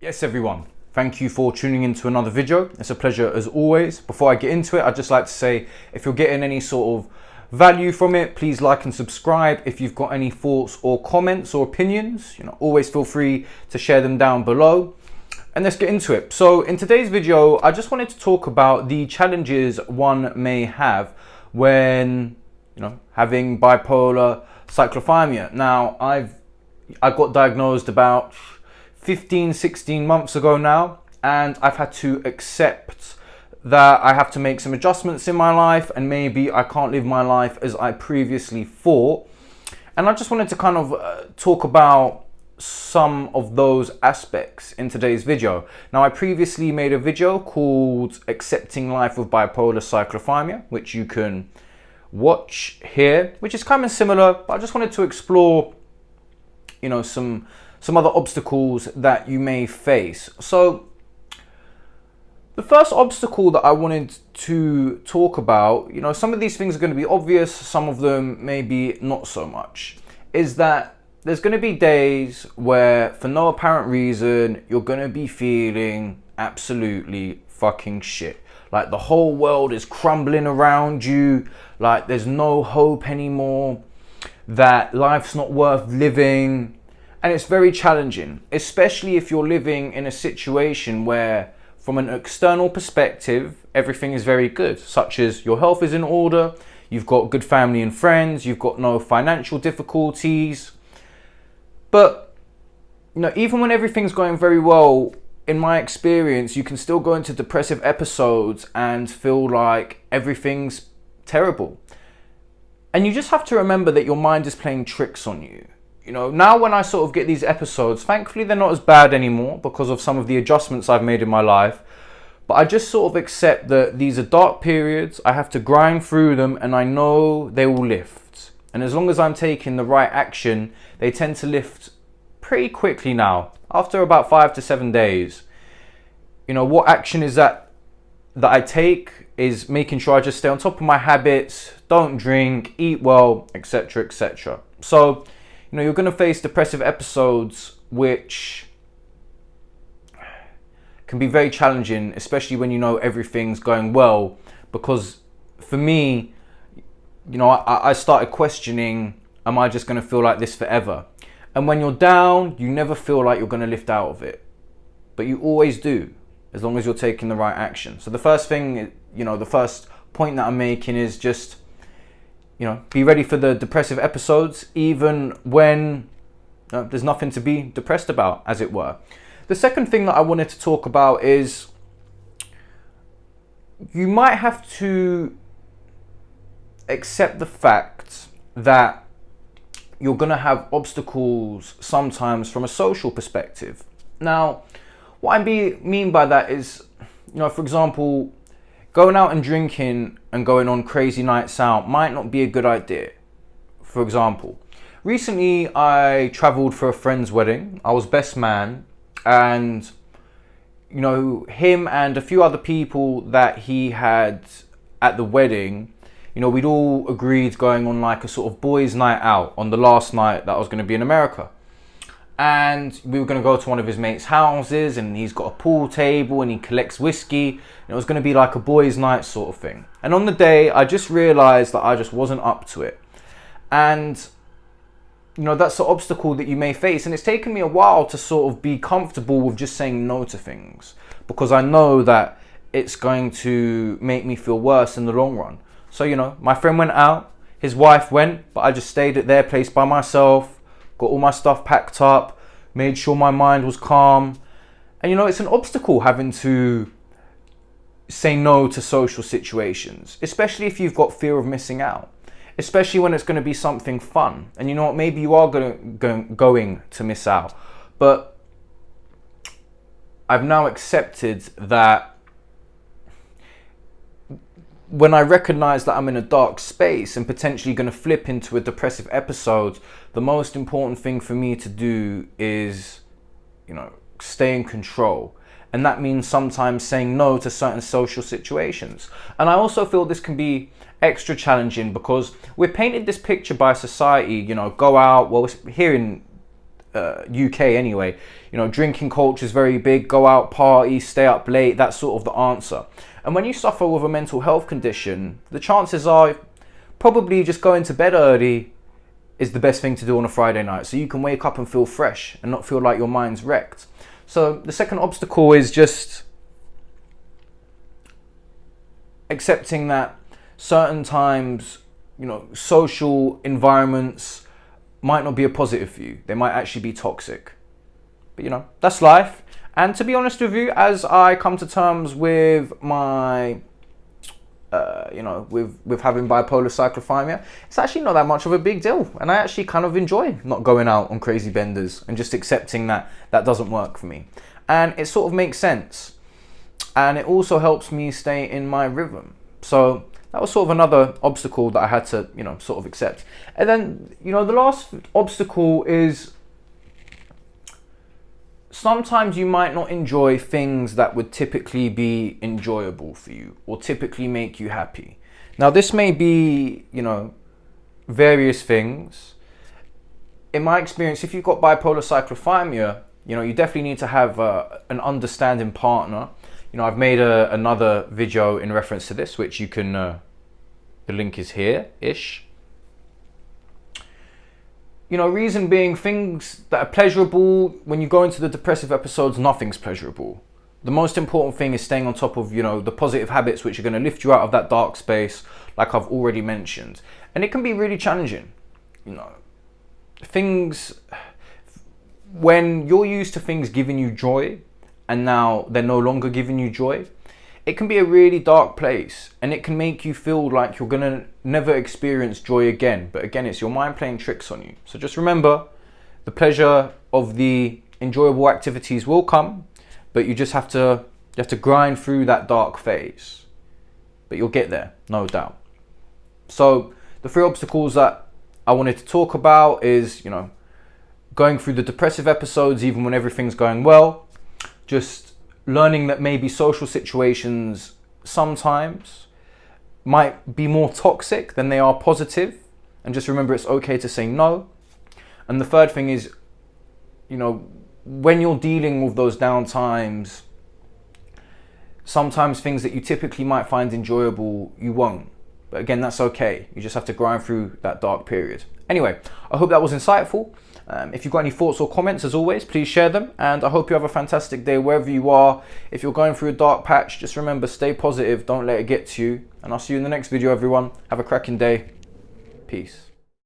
Yes, everyone. Thank you for tuning into another video. It's a pleasure as always. Before I get into it, I'd just like to say, if you're getting any sort of value from it, please like and subscribe. If you've got any thoughts or comments or opinions, always feel free to share them down below. And let's get into it. So in today's video, I just wanted to talk about the challenges one may have when, having bipolar cyclothymia. Now, I got diagnosed about 16 months ago now, and I've had to accept that I have to make some adjustments in my life, and maybe I can't live my life as I previously thought. And I just wanted to kind of talk about some of those aspects in today's video. Now, I previously made a video called Accepting Life with Bipolar Cyclothymia, which you can watch here, which is kind of similar, but I just wanted to explore, some other obstacles that you may face. So the first obstacle that I wanted to talk about, some of these things are going to be obvious, some of them maybe not so much, is that there's going to be days where, for no apparent reason, you're going to be feeling absolutely fucking shit. Like the whole world is crumbling around you, like there's no hope anymore, that life's not worth living. And it's very challenging, especially if you're living in a situation where, from an external perspective, everything is very good, such as your health is in order, you've got good family and friends, you've got no financial difficulties. But, even when everything's going very well, in my experience, you can still go into depressive episodes and feel like everything's terrible. And you just have to remember that your mind is playing tricks on you. Now when I sort of get these episodes, thankfully they're not as bad anymore because of some of the adjustments I've made in my life. But I just sort of accept that these are dark periods, I have to grind through them, and I know they will lift. And as long as I'm taking the right action, they tend to lift pretty quickly now, after about 5 to 7 days. What action is that I take is making sure I just stay on top of my habits, don't drink, eat well, etc, etc. So you're going to face depressive episodes which can be very challenging, especially when everything's going well. Because for me, I started questioning, am I just going to feel like this forever? And when you're down, you never feel like you're going to lift out of it. But you always do, as long as you're taking the right action. So the first thing, the first point that I'm making is just, be ready for the depressive episodes, even when there's nothing to be depressed about, as it were. The second thing that I wanted to talk about is you might have to accept the fact that you're going to have obstacles sometimes from a social perspective. Now, what I mean by that is, for example, going out and drinking and going on crazy nights out might not be a good idea. For example, recently I traveled for a friend's wedding. I was best man, and him and a few other people that he had at the wedding, we'd all agreed going on like a sort of boys' night out on the last night that I was going to be in America. And we were going to go to one of his mates' houses, and he's got a pool table and he collects whiskey. And it was going to be like a boys' night sort of thing. And on the day, I just realized that I just wasn't up to it. And, that's the obstacle that you may face. And it's taken me a while to sort of be comfortable with just saying no to things, because I know that it's going to make me feel worse in the long run. So, my friend went out, his wife went, but I just stayed at their place by myself. Got all my stuff packed up, made sure my mind was calm. And it's an obstacle having to say no to social situations, especially if you've got fear of missing out, especially when it's going to be something fun. And maybe you are going to miss out. But I've now accepted that when I recognize that I'm in a dark space and potentially going to flip into a depressive episode, the most important thing for me to do is, stay in control. And that means sometimes saying no to certain social situations. And I also feel this can be extra challenging because we're painted this picture by society, go out, well, here in UK anyway. You know, drinking culture is very big. Go out, party, stay up late. That's sort of the answer. And when you suffer with a mental health condition, the chances are probably just going to bed early is the best thing to do on a Friday night, so you can wake up and feel fresh and not feel like your mind's wrecked. So the second obstacle is just accepting that certain times, you know, social environments might not be a positive for you. They might actually be toxic. But you know, that's life. And to be honest with you, as I come to terms with my, with having bipolar cyclothymia, it's actually not that much of a big deal. And I actually kind of enjoy not going out on crazy benders and just accepting that that doesn't work for me. And it sort of makes sense. And it also helps me stay in my rhythm. So that was sort of another obstacle that I had to, you know, sort of accept. And then, you know, the last obstacle is sometimes you might not enjoy things that would typically be enjoyable for you or typically make you happy. Now, this may be, you know, various things. In my experience, if you've got bipolar cyclothymia, you know, you definitely need to have an understanding partner. You know, I've made another video in reference to this, which you can, the link is here-ish. You know, reason being, things that are pleasurable, when you go into the depressive episodes, nothing's pleasurable. The most important thing is staying on top of, you know, the positive habits which are going to lift you out of that dark space, like I've already mentioned. And it can be really challenging, you know. Things, when you're used to things giving you joy, and now they're no longer giving you joy, it can be a really dark place, and it can make you feel like you're gonna never experience joy again. But again, it's your mind playing tricks on you. So just remember, the pleasure of the enjoyable activities will come, but you just have to grind through that dark phase. But you'll get there, no doubt. So the 3 obstacles that I wanted to talk about is, you know, going through the depressive episodes even when everything's going well. Just learning that maybe social situations sometimes might be more toxic than they are positive. And just remember, it's okay to say no. And the third thing is, you know, when you're dealing with those down times, sometimes things that you typically might find enjoyable, you won't. But again, that's okay. You just have to grind through that dark period. Anyway, I hope that was insightful. If you've got any thoughts or comments, as always, please share them. And I hope you have a fantastic day wherever you are. If you're going through a dark patch, just remember, stay positive. Don't let it get to you. And I'll see you in the next video, everyone. Have a cracking day. Peace.